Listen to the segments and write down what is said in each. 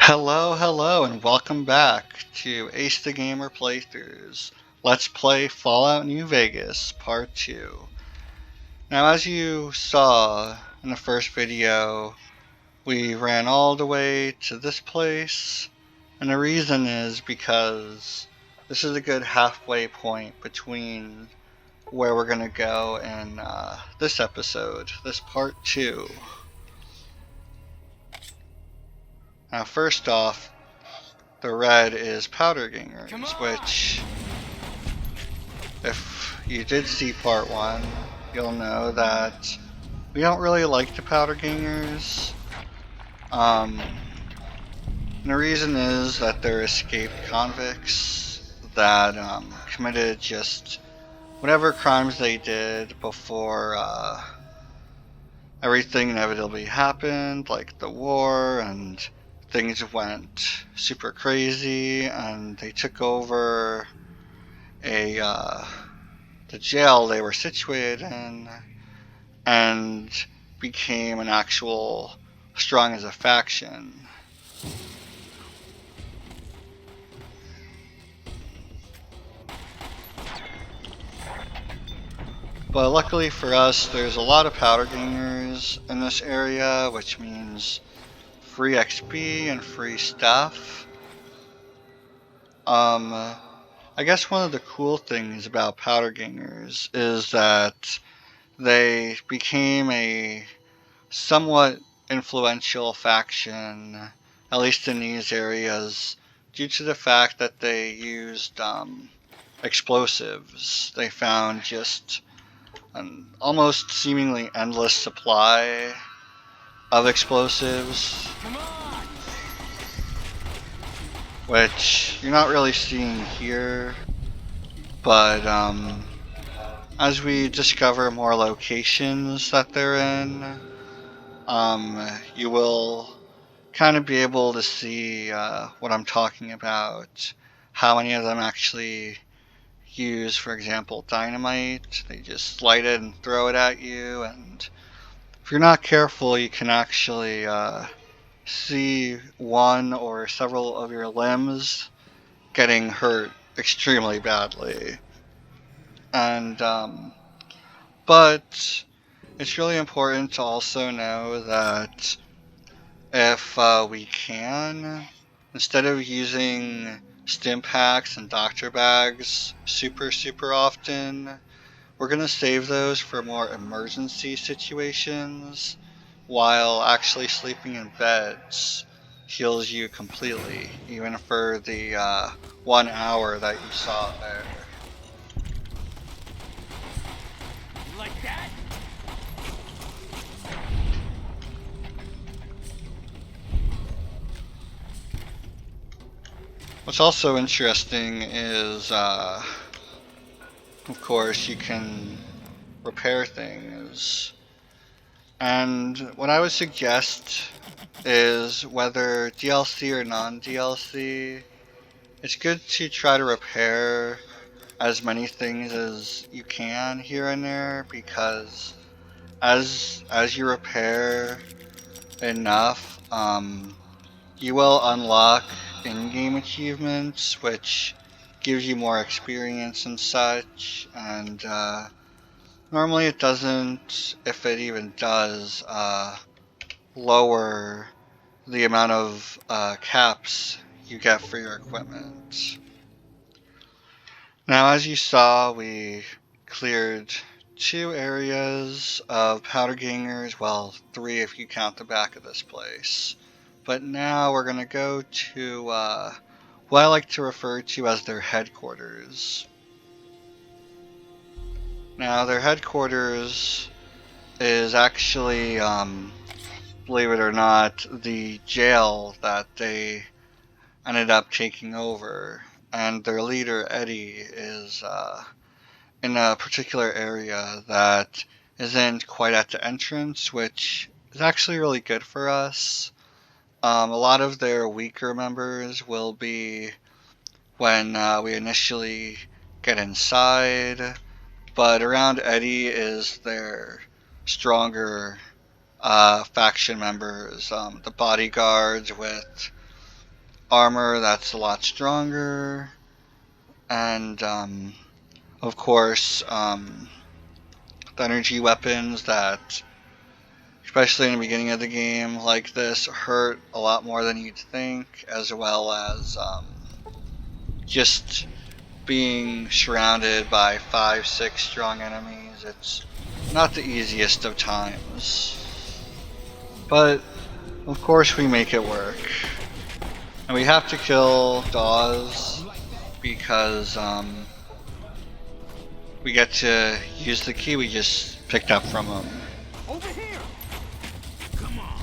Hello, and welcome back to Ace the Gamer Playthroughs. Let's play Fallout New Vegas Part 2. Now, as you saw in the first video, we ran all the way to this place, and the reason is because this is a good halfway point between where we're going to go in this episode, this Part 2. Now, first off, the red is Powder Gangers, which, if you did see part 1, you'll know that we don't really like the Powder Gangers. And the reason is that they're escaped convicts that committed just whatever crimes they did before everything inevitably happened, like the war, and things went super crazy, and they took over the jail they were situated in and became an actual strong as a faction. But luckily for us, there's a lot of powder gangers in this area, which means free XP and free stuff. I guess one of the cool things about powder gangers is that they became a somewhat influential faction, at least in these areas, due to the fact that they used explosives. They found just an almost seemingly endless supply of explosives, which you're not really seeing here, but as we discover more locations that they're in, you will kind of be able to see what I'm talking about. How many of them actually use, for example, dynamite. They just light it and throw it at you, and if you're not careful, you can actually see one or several of your limbs getting hurt extremely badly. And but it's really important to also know that if we can, instead of using stim packs and doctor bags super often, we're going to save those for more emergency situations, while actually sleeping in beds heals you completely, even for the 1 hour that you saw there. Like that? What's also interesting is, of course, you can repair things. And what I would suggest is, whether DLC or non-DLC, it's good to try to repair as many things as you can here and there, because as you repair enough, you will unlock in-game achievements, which gives you more experience and such, and normally it doesn't, if it even does, lower the amount of caps you get for your equipment. Now, as you saw, we cleared 2 areas of powder gangers, well, 3 if you count the back of this place. But now we're going to go to what I like to refer to as their headquarters. Now, their headquarters is actually, believe it or not, the jail that they ended up taking over. And their leader, Eddie, is in a particular area that isn't quite at the entrance, which is actually really good for us. A lot of their weaker members will be when we initially get inside, but around Eddie is their stronger faction members, the bodyguards with armor that's a lot stronger, and of course, the energy weapons that, especially in the beginning of the game like this, hurt a lot more than you'd think, as well as just being surrounded by 5-6 strong enemies. It's not the easiest of times, but of course we make it work. And we have to kill Dawes because we get to use the key we just picked up from him. Over here. Come on.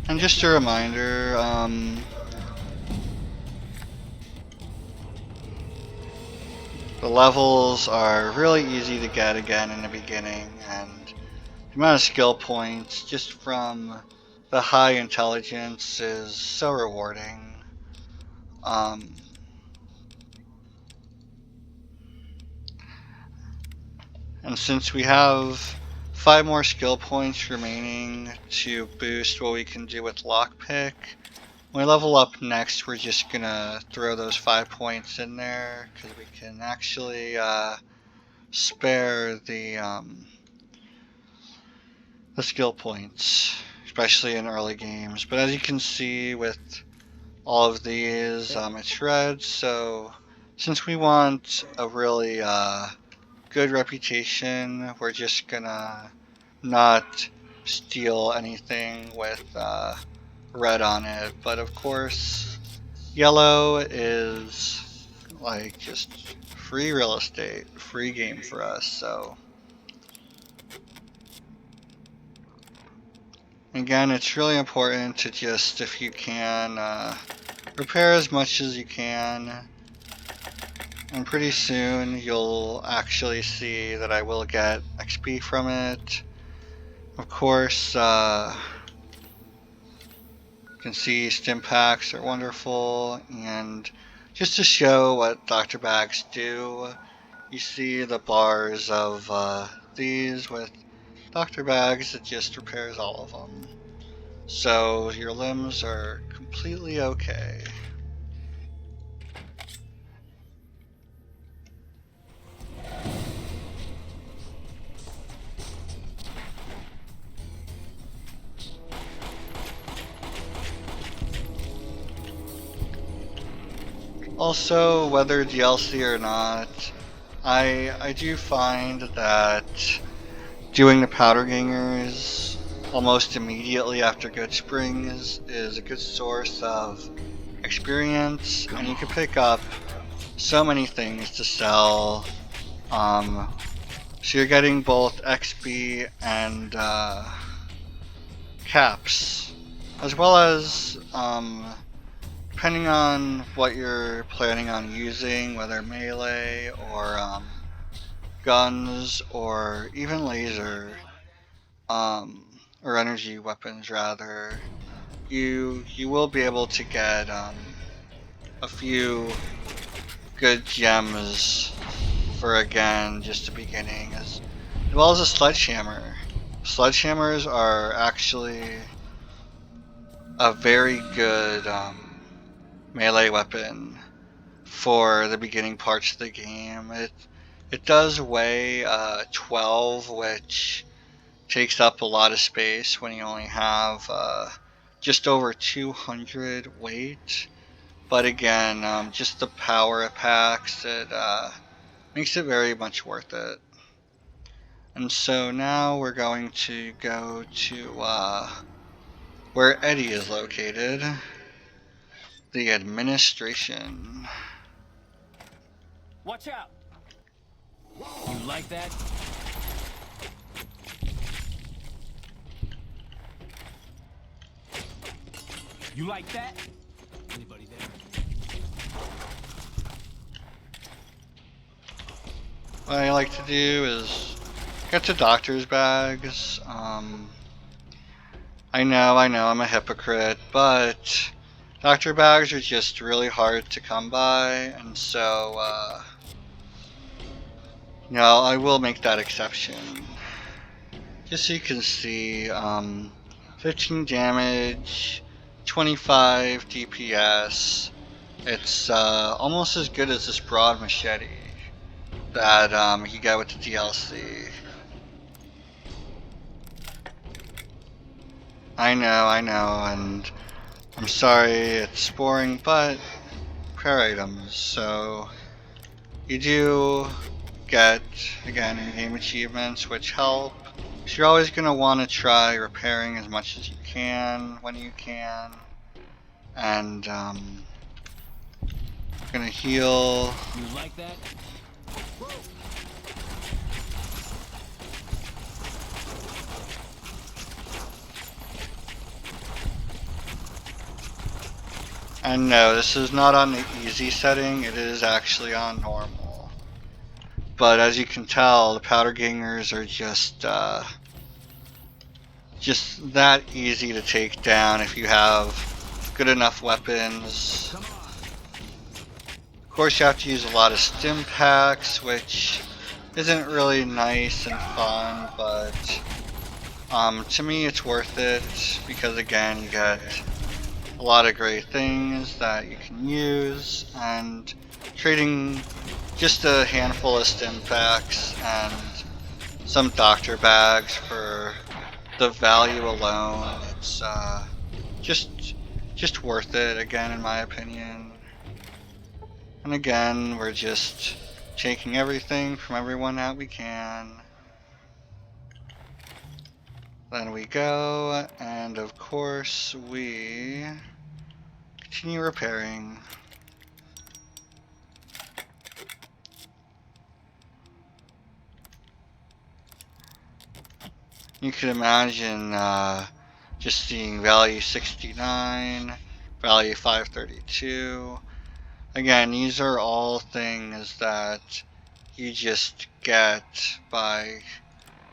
And just a reminder, the levels are really easy to get again in the beginning, and the amount of skill points just from the high intelligence is so rewarding. And since we have 5 more skill points remaining to boost what we can do with lockpick, when we level up next, we're just gonna throw those 5 points in there because we can actually spare the skill points, especially in early games. But as you can see with all of these, it's red. So since we want a really good reputation, we're just gonna not steal anything with red on it. But of course, yellow is like just free real estate, free game for us. So again, it's really important to just, if you can, repair as much as you can. And pretty soon you'll actually see that I will get XP from it. Of course, you can see stim packs are wonderful, and just to show what Dr. Bags do, you see the bars of these with Dr. Bags. It just repairs all of them. So your limbs are completely okay. Also, whether DLC or not, I do find that doing the powder gangers almost immediately after Goodsprings is a good source of experience, and you can pick up so many things to sell. So you're getting both XP and caps, as well as depending on what you're planning on using, whether melee or guns or even laser, or energy weapons rather, you will be able to get a few good gems for, again, just the beginning, as well as a sledgehammer. Sledgehammers are actually a very good melee weapon for the beginning parts of the game. It does weigh 12, which takes up a lot of space when you only have just over 200 weight. But again, just the power it packs, it makes it very much worth it. And so now we're going to go to where Eddie is located, the administration. Watch out. You like that? You like that? Anybody there? what I like to do is get to doctor's bags. I know, I'm a hypocrite, but doctor bags are just really hard to come by, and so, I will make that exception. Just so you can see, 15 damage, 25 DPS. It's almost as good as this broad machete that you get with the DLC. I know, and I'm sorry it's boring, but prayer items. So you do get, again, in-game achievements, which help. So you're always going to want to try repairing as much as you can when you can. And gonna heal. You like that? And no, this is not on the easy setting, it is actually on normal. But as you can tell, the powder gangers are just that easy to take down if you have good enough weapons. Come on. Of course, you have to use a lot of stim packs, which isn't really nice and fun, but to me it's worth it because, again, you get a lot of great things that you can use, and trading just a handful of stim packs and some doctor bags for the value alone, it's just worth it, again, in my opinion. And again, we're just taking everything from everyone that we can. Then we go, and of course we continue repairing. You could imagine just seeing value 69, value 532. Again, these are all things that you just get by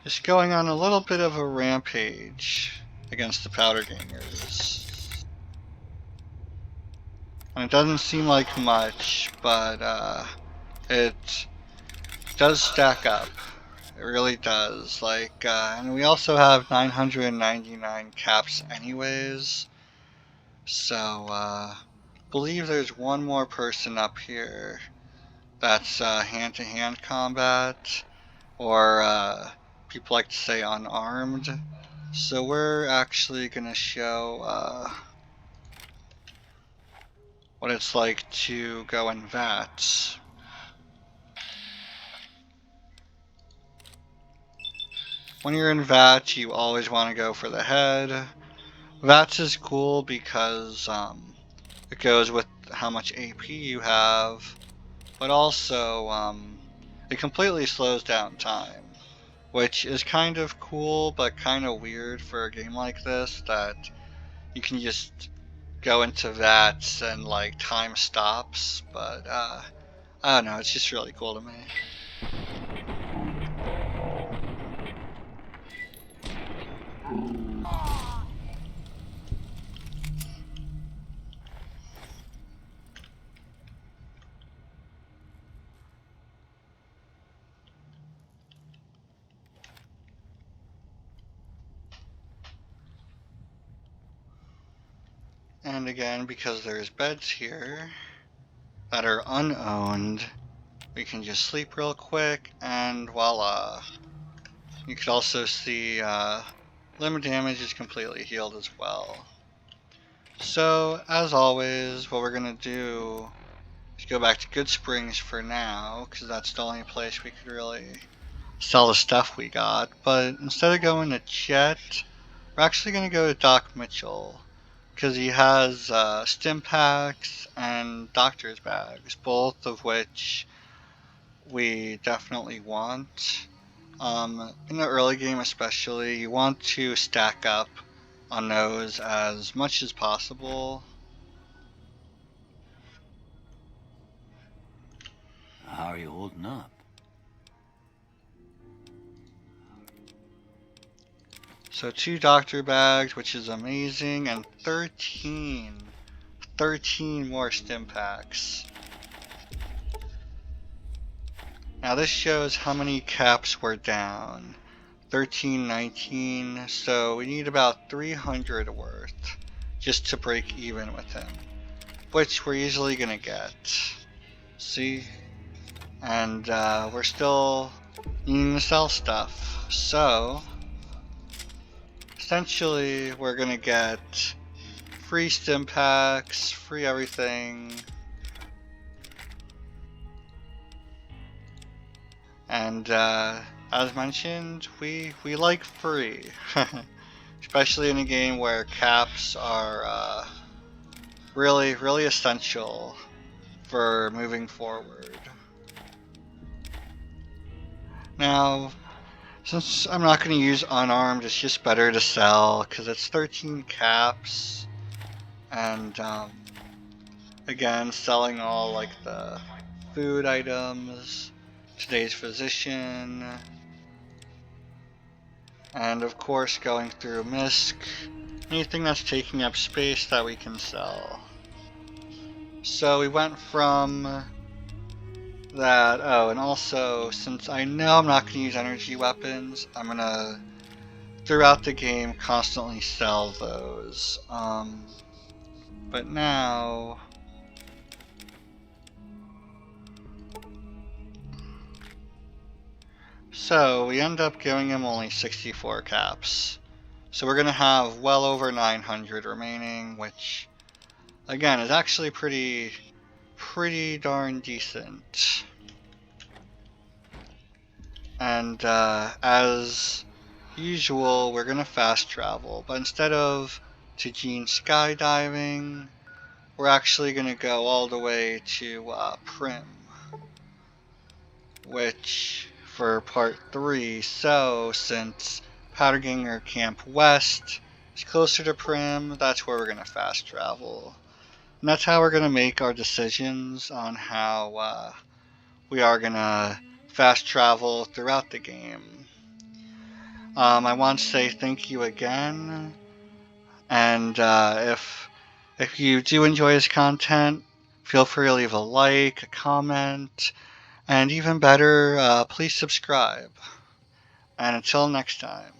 just going on a little bit of a rampage against the powder gangers. And it doesn't seem like much, but it does stack up. It really does. Like, and we also have 999 caps anyways. So, believe there's one more person up here that's hand-to-hand combat, or people like to say unarmed. So we're actually gonna show what it's like to go in VATS. When you're in VATS, you always want to go for the head. VATS is cool because it goes with how much AP you have, but also it completely slows down time, which is kind of cool but kind of weird for a game like this, that you can just go into VATS and like time stops, but I don't know, it's just really cool to me. And again, because there's beds here that are unowned, we can just sleep real quick, and voila. You could also see limb damage is completely healed as well. So, as always, what we're going to do is go back to Goodsprings for now, because that's the only place we could really sell the stuff we got. But instead of going to Chet, we're actually going to go to Doc Mitchell, because he has stim packs and doctor's bags, both of which we definitely want. In the early game especially, you want to stack up on those as much as possible. How are you holding up? So 2 doctor bags, which is amazing, and 13 more stim packs. Now this shows how many caps we're down. 13, 19, so we need about 300 worth just to break even with him, which we're easily gonna get. See? And we're still needing to sell stuff. So, essentially, we're gonna get free stim packs, free everything. And as mentioned, we like free. Especially in a game where caps are really essential for moving forward. Now, since I'm not going to use unarmed, it's just better to sell because it's 13 caps. And again, selling all like the food items, today's physician, and of course going through MISC, anything that's taking up space that we can sell. So we went from that, oh, and also since I know I'm not going to use energy weapons, I'm going to throughout the game constantly sell those. But now so we end up giving him only 64 caps. So we're going to have well over 900 remaining, which again is actually pretty darn decent. And as usual, we're going to fast travel, but instead of to Gene skydiving, we're actually going to go all the way to Prim, which for part 3, so since Powderganger Camp West is closer to Prim, that's where we're going to fast travel. And that's how we're going to make our decisions on how we are going to fast travel throughout the game. I want to say thank you again, and if you do enjoy this content, feel free to leave a like, a comment, and even better, please subscribe. And until next time.